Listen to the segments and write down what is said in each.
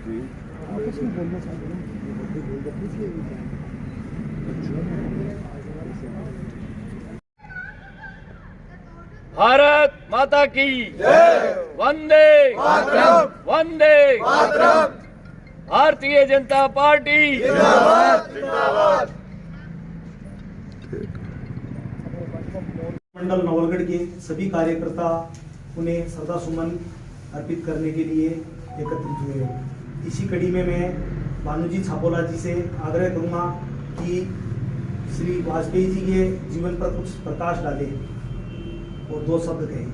आपस में बोलना चाहते हैं। भारत माता की जय। वंदे मातरम। वंदे मातरम। भारतीय जनता पार्टी जिंदाबाद जिंदाबाद। मंडल नवलगढ़ के सभी कार्यकर्ता उन्हें श्रद्धा सुमन अर्पित करने के लिए एकत्रित हुए। इसी कड़ी में मैं भानुजी छापोला जी से आग्रह करूंगा कि श्री वाजपेयी जी के जीवन पर कुछ प्रकाश डालें और दो शब्द कहें।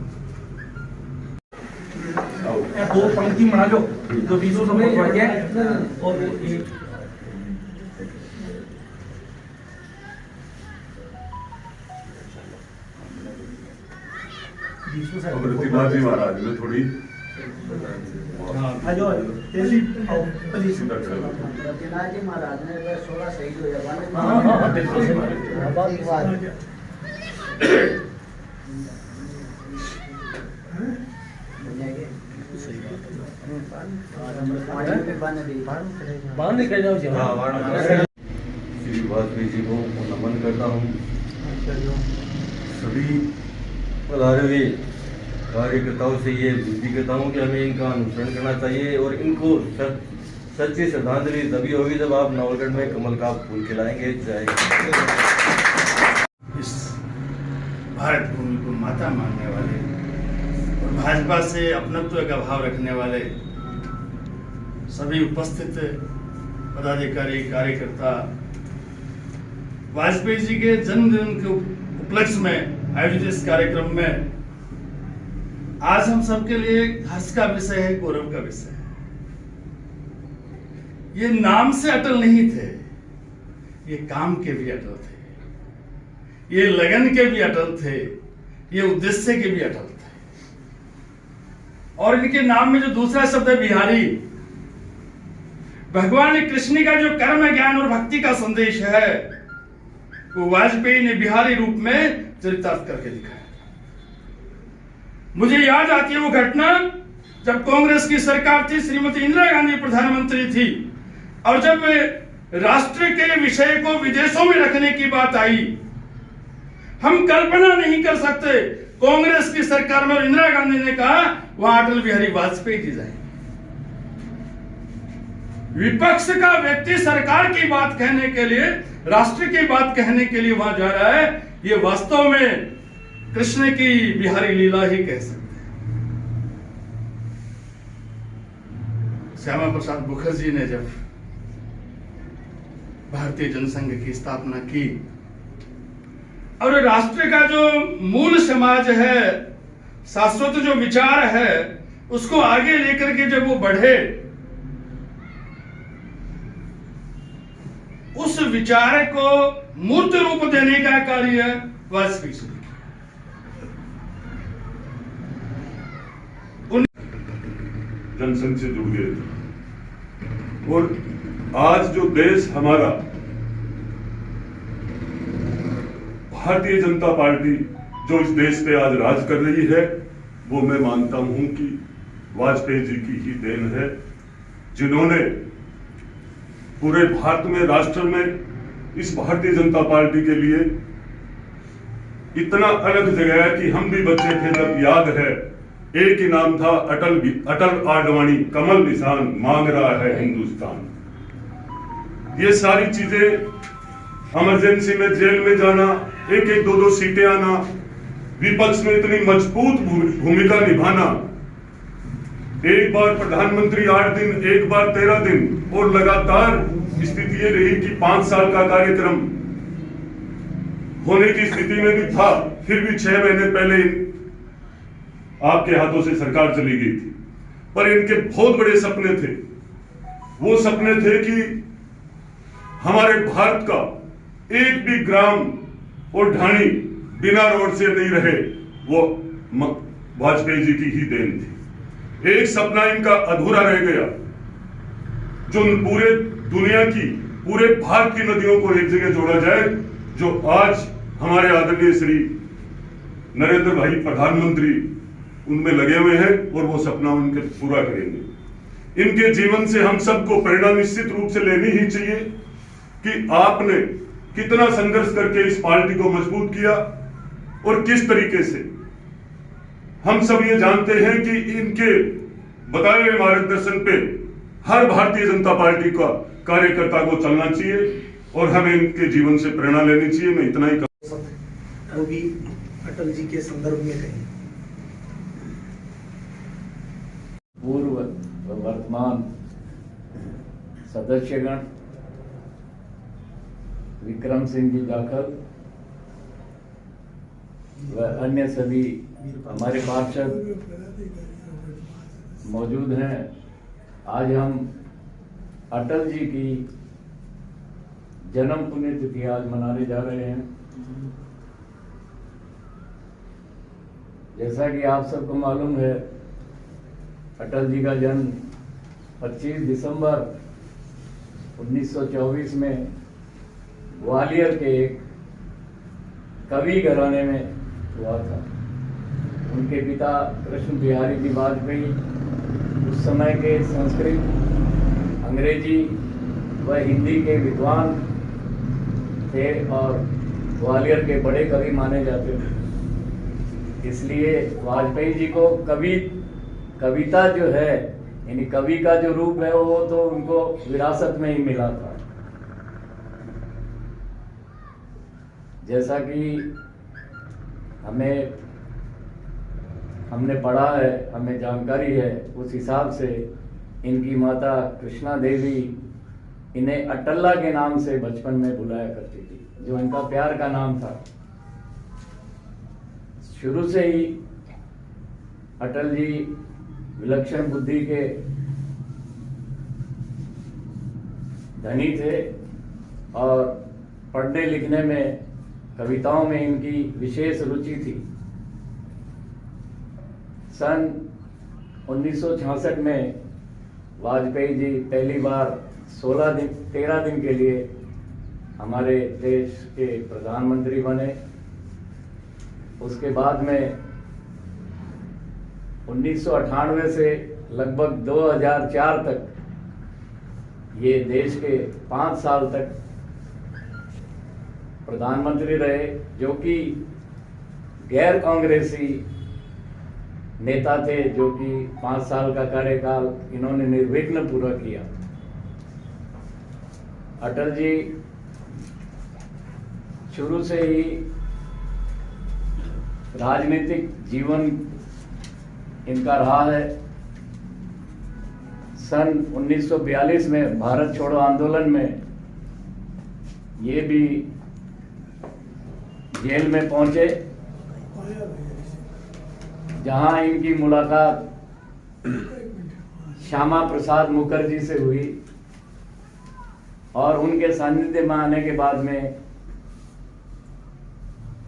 दो पंक्ति बना लो तो बीसों समय बढ़ गया और जी महाराज ने थोड़ी आजो तेजी प्लीज महाराज ने 16 शहीद हो श्री वाजपेयी जी को नमन करता हूँ। सभी पधारे हुए कार्यकर्ताओं से ये विनती करता हूँ कि हमें इनका अनुसरण करना चाहिए और इनको सच्ची श्रद्धांजलि तभी होगी जब आप नवलगढ़ में कमल का फूल खिलाएंगे। जय। इस भारत भूमि को माता मानने वाले और भाजपा से अपनत्व का भाव रखने वाले सभी उपस्थित पदाधिकारी कार्यकर्ता वाजपेयी जी के जन्मदिन के उपलक्ष्य में आयोजित इस कार्यक्रम में आज हम सबके लिए हर्ष का विषय है, गौरव का विषय है। ये नाम से अटल नहीं थे, ये काम के भी अटल थे, ये लगन के भी अटल थे, ये उद्देश्य के भी अटल थे। और इनके नाम में जो दूसरा शब्द है बिहारी, भगवान कृष्ण का जो कर्म ज्ञान और भक्ति का संदेश है वो वाजपेयी ने बिहारी रूप में चरितार्थ करके दिखाया। मुझे याद आती है वो घटना जब कांग्रेस की सरकार थी, श्रीमती इंदिरा गांधी प्रधानमंत्री थी और जब राष्ट्र के विषय को विदेशों में रखने की बात आई, हम कल्पना नहीं कर सकते कांग्रेस की सरकार में और इंदिरा गांधी ने कहा वहां अटल बिहारी वाजपेयी जी जाएंगे। विपक्ष का व्यक्ति सरकार की बात कहने के लिए, राष्ट्र की बात कहने के लिए वहां जा रहा है, ये वास्तव में कृष्ण की बिहारी लीला ही कह सकते हैं। श्यामा प्रसाद मुखर्जी ने जब भारतीय जनसंघ की स्थापना की और राष्ट्र का जो मूल समाज है, शाश्वत जो विचार है, उसको आगे लेकर के जब वो बढ़े, उस विचार को मूर्त रूप देने का कार्य वाजपेयी जी। जनसंघ से जुड़ गए थे और आज जो देश हमारा भारतीय जनता पार्टी जो इस देश पे आज राज कर रही है, वो मैं मानता हूं कि वाजपेयी जी की ही देन है, जिन्होंने पूरे भारत में, राष्ट्र में इस भारतीय जनता पार्टी के लिए इतना अलग जगाया कि हम भी बच्चे थे जब याद है, एक ही नाम था अटल आडवाणी, कमल निशान मांग रहा है हिंदुस्तान। ये सारी चीजें, इमरजेंसी में जेल में जाना, एक एक दो सीटें आना, विपक्ष में इतनी मजबूत भूमिका निभाना, एक बार प्रधानमंत्री 8 दिन, एक बार 13 दिन, और लगातार स्थिति ये रही कि 5 साल का कार्यक्रम होने की स्थिति में भी था, फिर भी 6 महीने पहले आपके हाथों से सरकार चली गई थी। पर इनके बहुत बड़े सपने थे। वो सपने थे कि हमारे भारत का एक भी ग्राम और ढाणी बिना रोड से नहीं रहे, वो वाजपेयी जी की ही देन थी। एक सपना इनका अधूरा रह गया, जो पूरे दुनिया की, पूरे भारत की नदियों को एक जगह जोड़ा जाए, जो आज हमारे आदरणीय श्री नरेंद्र भाई प्रधानमंत्री उनमें लगे हुए हैं और वो सपना उनके पूरा करेंगे। इनके जीवन से हम सबको प्रेरणा निश्चित रूप से लेनी ही चाहिए कि आपने कितना संघर्ष करके इस पार्टी को मजबूत किया और किस तरीके से। हम सब ये जानते हैं कि इनके बताए हुए मार्गदर्शन पे हर भारतीय जनता पार्टी का कार्यकर्ता को चलना चाहिए और हमें इनके जीवन से प्रेरणा लेनी चाहिए। मैं इतना ही वो भी अटल जी के संदर्भ में कहें। पूर्व व वर्तमान सदस्यगण, विक्रम सिंह जी जाखल व अन्य सभी हमारे पार्षद मौजूद हैं। आज हम अटल जी की जन्म पुण्यतिथि आज मनाने जा रहे हैं। जैसा कि आप सबको मालूम है, अटल जी का जन्म 25 दिसंबर 1924 में ग्वालियर के एक कवि घराने में हुआ था। उनके पिता कृष्ण बिहारी जी वाजपेयी उस समय के संस्कृत, अंग्रेजी व हिंदी के विद्वान थे और ग्वालियर के बड़े कवि माने जाते थे। इसलिए वाजपेयी जी को कविता जो है, यानी कवि का जो रूप है, वो तो उनको विरासत में ही मिला था। जैसा कि हमने पढ़ा है, हमें जानकारी है, उस हिसाब से इनकी माता कृष्णा देवी इन्हें अटल्ला के नाम से बचपन में बुलाया करती थी, जो इनका प्यार का नाम था। शुरू से ही अटल जी विलक्षण बुद्धि के धनी थे और पढ़ने लिखने में, कविताओं में इनकी विशेष रुचि थी। सन 1966 में वाजपेयी जी पहली बार 13 दिन के लिए हमारे देश के प्रधानमंत्री बने। उसके बाद में 1998 से लगभग 2004 तक ये देश के 5 साल तक प्रधानमंत्री रहे, जो कि गैर कांग्रेसी नेता थे, जो कि 5 साल का कार्यकाल इन्होंने निर्विघ्न पूरा किया। अटल जी शुरू से ही राजनीतिक जीवन इनका रहा है। सन 1942 में भारत छोड़ो आंदोलन में ये भी जेल में पहुंचे, जहां इनकी मुलाकात श्यामा प्रसाद मुखर्जी से हुई और उनके सानिध्य में आने के बाद में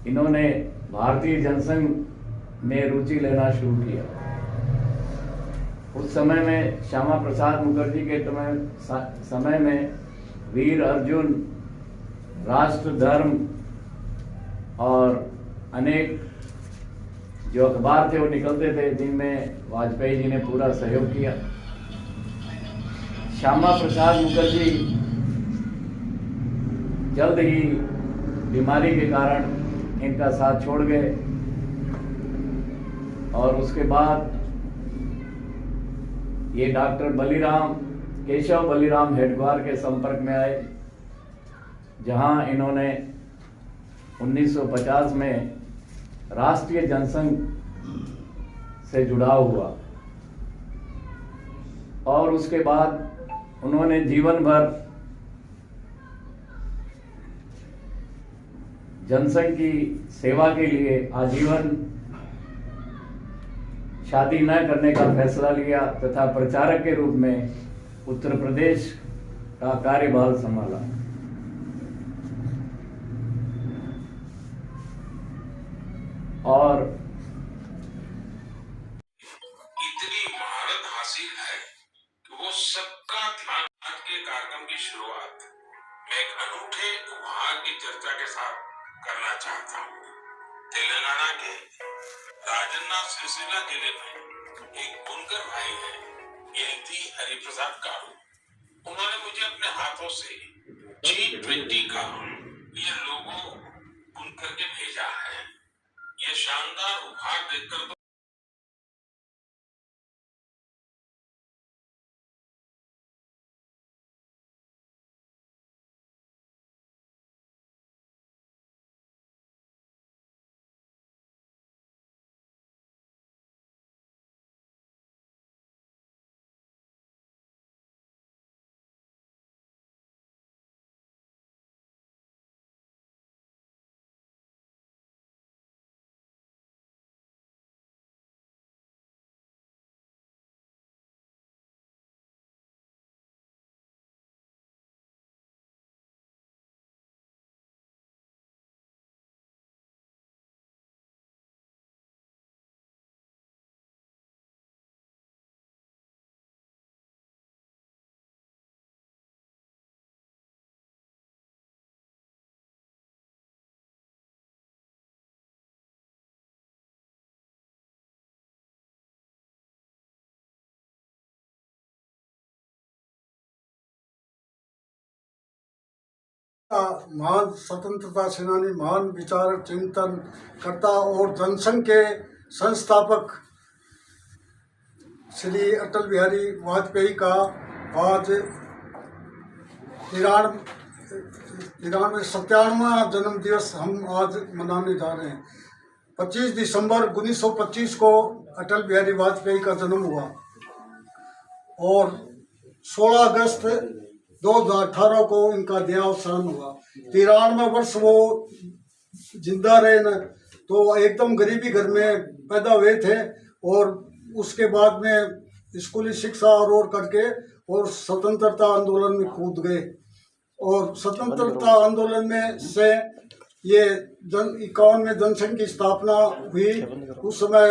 इन्होंने भारतीय जनसंघ में रुचि लेना शुरू किया। उस समय में श्यामा प्रसाद मुखर्जी के समय में वीर अर्जुन, राष्ट्र धर्म और अनेक जो अखबार थे वो निकलते थे, जिनमें वाजपेयी जी ने पूरा सहयोग किया। श्यामा प्रसाद मुखर्जी जल्द ही बीमारी के कारण इनका साथ छोड़ गए और उसके बाद ये डॉक्टर केशव बलिराम हेडगेवार के संपर्क में आए, जहां इन्होंने 1950 में राष्ट्रीय जनसंघ से जुड़ाव हुआ और उसके बाद उन्होंने जीवन भर जनसंघ की सेवा के लिए आजीवन शादी न करने का फैसला लिया तथा प्रचारक के रूप में उत्तर प्रदेश का कार्यभार संभाला। और इतनी महारत हासिल है कि वो सबका ध्यान के कार्यक्रम की शुरुआत मैं एक अनूठे उपहार की चर्चा के साथ करना चाहता हूँ। तेलंगाना के राजन्ना सिरसिला जिले में एक बुनकर भाई है, एलटी हरिप्रसाद गारू, उन्होंने मुझे अपने हाथों से G20 का ये लोगो बुन करके भेजा है। ये शानदार उपहार देखकर तो महान स्वतंत्रता सेनानी, महान विचारक, चिंतन कर्ता और जनसंघ के संस्थापक श्री अटल बिहारी वाजपेयी का आज 97वां जन्म दिवस हम आज मनाने जा रहे हैं। 25 दिसंबर 1925 को अटल बिहारी वाजपेयी का जन्म हुआ और 16 अगस्त 2018 को इनका देहावसान हुआ। 93 वर्ष वो जिंदा रहे न, तो एकदम गरीबी घर में पैदा हुए थे और उसके बाद में स्कूली शिक्षा और करके और स्वतंत्रता आंदोलन में कूद गए और स्वतंत्रता आंदोलन में से ये 51 में जनसंघ की स्थापना हुई। उस समय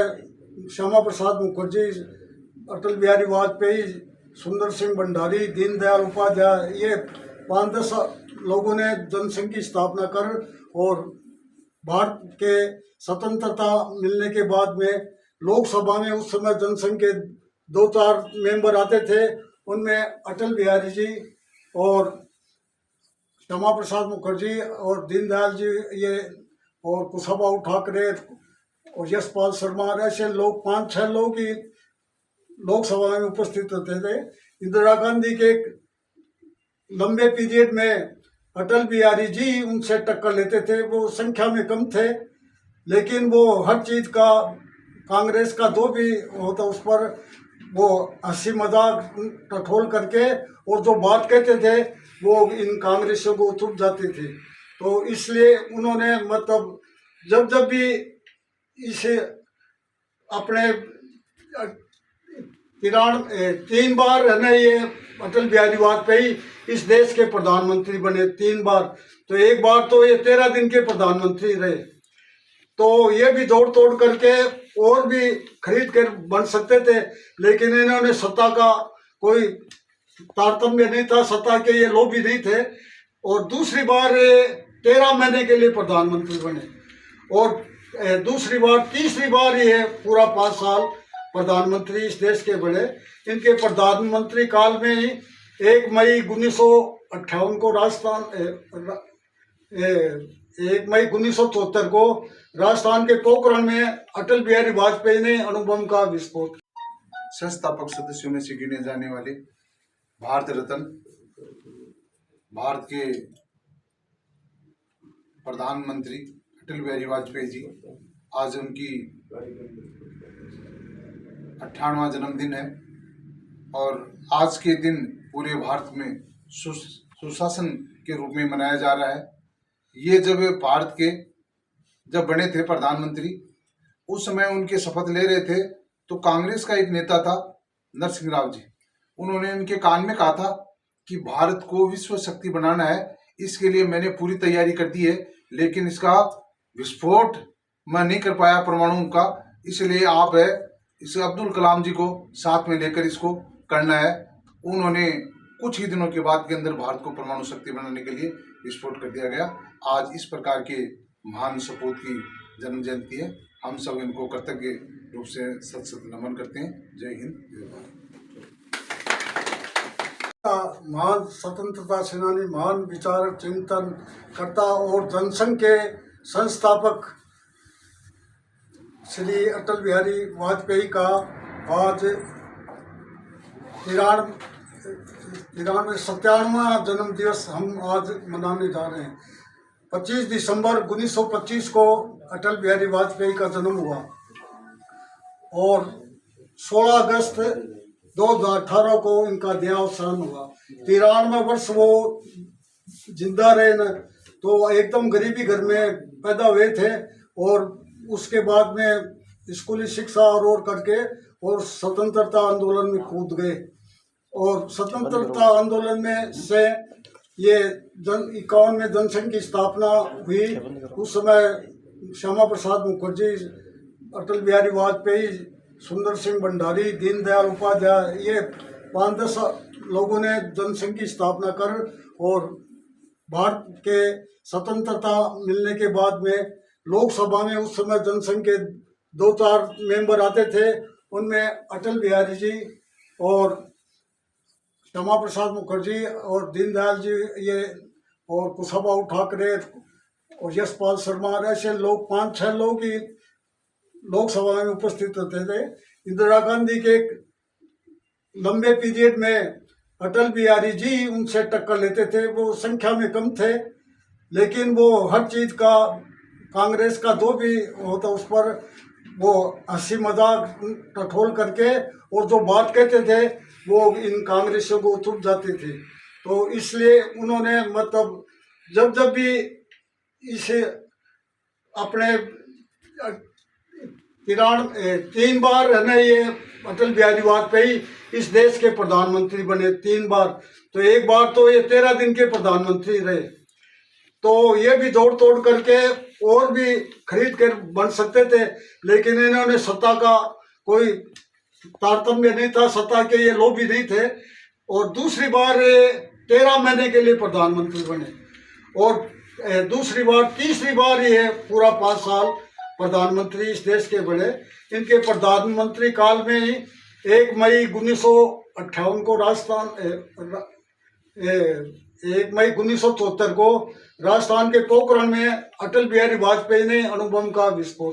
श्यामा प्रसाद मुखर्जी, अटल बिहारी वाजपेयी, सुंदर सिंह भंडारी, दीनदयाल उपाध्याय, ये 5-10 लोगों ने जनसंघ की स्थापना कर और भारत के स्वतंत्रता मिलने के बाद में लोकसभा में उस समय जनसंघ के 2-4 मेंबर आते थे, उनमें अटल बिहारी जी और श्यामा प्रसाद मुखर्जी और दीनदयाल जी ये और कुशाभाऊ ठाकरे और यशपाल शर्मा, ऐसे लोग 5-6 लोग ही लोकसभा में उपस्थित होते थे। इंदिरा गांधी के लंबे पीरियड में अटल बिहारी जी उनसे टक्कर लेते थे। वो संख्या में कम थे लेकिन वो हर चीज़ का कांग्रेस का जो भी होता उस पर वो हंसी मजाक टटोल करके और जो बात कहते थे वो इन कांग्रेसियों को चुप जाते थे। तो इसलिए उन्होंने मतलब जब भी इसे अपने 3 बार है ना, ये अटल बिहारी वाजपेयी इस देश के प्रधानमंत्री बने 3 बार। तो एक बार तो ये 13 दिन के प्रधानमंत्री रहे, तो ये भी जोड़ तोड़ करके और भी खरीद कर बन सकते थे, लेकिन इन्होंने सत्ता का कोई तारतम्य नहीं था, सत्ता के ये लोभी नहीं थे। और दूसरी बार 13 महीने के लिए प्रधानमंत्री बने और दूसरी बार तीसरी बार ये पूरा 5 साल प्रधानमंत्री इस देश के बने। इनके प्रधानमंत्री काल में ही 1 मई 1958 को 1 मई 1974 को राजस्थान के पोखरण में अटल बिहारी वाजपेयी ने अणुबम का विस्फोट। संस्थापक सदस्यों में से गिने जाने वाले भारत रत्न, भारत के प्रधानमंत्री अटल बिहारी वाजपेयी जी, आज उनकी 58वां जन्मदिन है और आज के दिन पूरे भारत में सुशासन के रूप में मनाया जा रहा है। ये जब भारत के बने थे प्रधानमंत्री, उस समय उनके शपथ ले रहे थे तो कांग्रेस का एक नेता था नरसिंह राव जी, उन्होंने उनके कान में कहा था कि भारत को विश्व शक्ति बनाना है, इसके लिए मैंने पूरी तैयारी कर दी है, लेकिन इसका विस्फोट मैं नहीं कर पाया परमाणु का, इसलिए आप है इसे अब्दुल कलाम जी को साथ में लेकर इसको करना है। उन्होंने कुछ ही दिनों के बाद के अंदर भारत को परमाणु शक्ति बनाने के लिए विस्फोट कर दिया गया। आज इस प्रकार के महान सपूत की जन्म जयंती है, हम सब इनको कृतज्ञ रूप से सत नमन करते हैं। जय हिंद, जय भारत। महान स्वतंत्रता सेनानी, महान विचारक, चिंतन कर्ता और जनसंघ के संस्थापक श्री अटल बिहारी वाजपेयी का आज 97वां जन्म दिवस हम आज मनाने जा रहे हैं। 25 दिसंबर 1925 को अटल बिहारी वाजपेयी का जन्म हुआ और 16 अगस्त 2018 को इनका देहावसान हुआ। 93 वर्ष वो जिंदा रहे न, तो एकदम गरीबी घर में पैदा हुए थे और उसके बाद में स्कूली शिक्षा और करके और स्वतंत्रता आंदोलन में कूद गए और स्वतंत्रता आंदोलन में से ये 51 में जनसंघ की स्थापना हुई। उस समय श्यामा प्रसाद मुखर्जी, अटल बिहारी वाजपेयी, सुंदर सिंह भंडारी, दीनदयाल उपाध्याय, ये 5-10 लोगों ने जनसंघ की स्थापना कर और भारत के स्वतंत्रता मिलने के बाद में लोकसभा में उस समय जनसंघ के 2-4 मेंबर आते थे, उनमें अटल बिहारी जी और श्यामा प्रसाद मुखर्जी और दीनदयाल जी ये और कुशाभाऊ ठाकरे और यशपाल शर्मा, ऐसे लोग 5-6 लोग ही लोकसभा में उपस्थित होते थे। इंदिरा गांधी के लंबे पीरियड में अटल बिहारी जी उनसे टक्कर लेते थे, वो संख्या में कम थे लेकिन वो हर चीज़ का कांग्रेस का जो भी होता उस पर वो हंसी मजाक टटोल करके और जो बात कहते थे वो इन कांग्रेसियों को चुप जाते थे। तो इसलिए उन्होंने मतलब जब भी इसे अपने 3 बार है ना, ये अटल बिहारी वाजपेयी इस देश के प्रधानमंत्री बने 3 बार, तो एक बार तो ये 13 दिन के प्रधानमंत्री रहे। तो ये भी जोड़ तोड़ करके और भी खरीद कर बन सकते थे, लेकिन इन्होंने सत्ता का कोई तारतम्य नहीं था, सत्ता के ये लोभी नहीं थे और दूसरी बार 13 महीने के लिए प्रधानमंत्री बने और दूसरी बार तीसरी बार ये पूरा 5 साल प्रधानमंत्री इस देश के बने। इनके प्रधानमंत्री काल में ही 1 मई 1958 को 1 मई 1974 को राजस्थान के पोखरण में अटल बिहारी वाजपेयी ने अणुबम का विस्फोट